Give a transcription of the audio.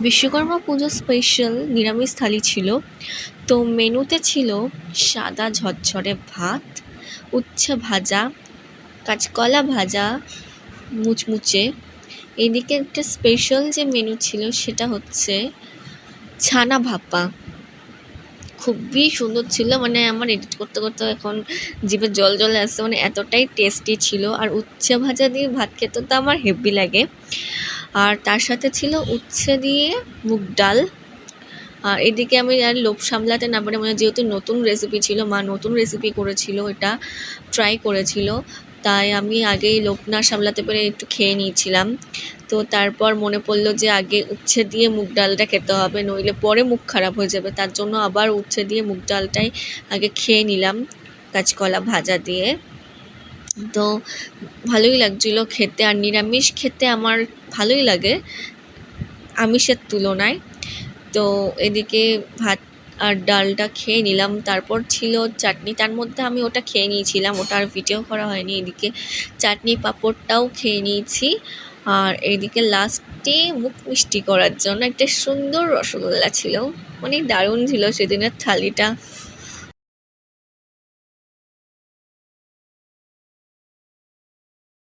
বিশ্বকর্মা পুজো special নিরামিষ থালি ছিল। তো মেনুতে ছিল সাদা ঝরঝরে ভাত, উচ্ছে ভাজা, কাঁচকলা ভাজা মুচমুচে। এদিকে একটা স্পেশাল যে মেনু ছিল সেটা হচ্ছে ছানা ভাপা। খুবই সুন্দর ছিল, মানে আমার এডিট করতে করতে এখন জিভে জল চলে আসছে, মানে এতটাই টেস্টি ছিল। আর উচ্ছে ভাজা দিয়ে ভাত খেতে তো আমার হেভি লাগে। আর তার সাথে ছিল উচ্ছে দিয়ে মুগ ডাল। আর এদিকে আমি আর লোভ সামলাতে না পারে, মানে যেহেতু নতুন রেসিপি ছিল, মা নতুন রেসিপি করেছিল, এটা ট্রাই করেছিল, তাই আমি আগেই লোভ না সামলাতে পেরে একটু খেয়ে নিয়েছিলাম। তো তারপর মনে পড়লো যে আগে উচ্ছে দিয়ে মুগ ডালটা খেতে হবে, নইলে পরে মুখ খারাপ হয়ে যাবে। তার জন্য আবার উচ্ছে দিয়ে মুগ ডালটাই আগে খেয়ে নিলাম কাঁচকলা ভাজা দিয়ে। তো ভালোই লাগছিলো খেতে। আর নিরামিষ খেতে আমার ভালোই লাগে আমিষের তুলনায়। তো এদিকে ভাত আর ডালটা খেয়ে নিলাম। তারপর ছিল চাটনি, তার মধ্যে আমি ওটা খেয়ে নিয়েছিলাম, ওটা আর ভিডিও করা হয়নি। এদিকে চাটনি পাঁপড়টাও খেয়ে নিয়েছি। আর এদিকে লাস্টে মুখ মিষ্টি করার জন্য একটা সুন্দর রসগোল্লা ছিল, মানে দারুণ ছিল সেদিনের থালিটা।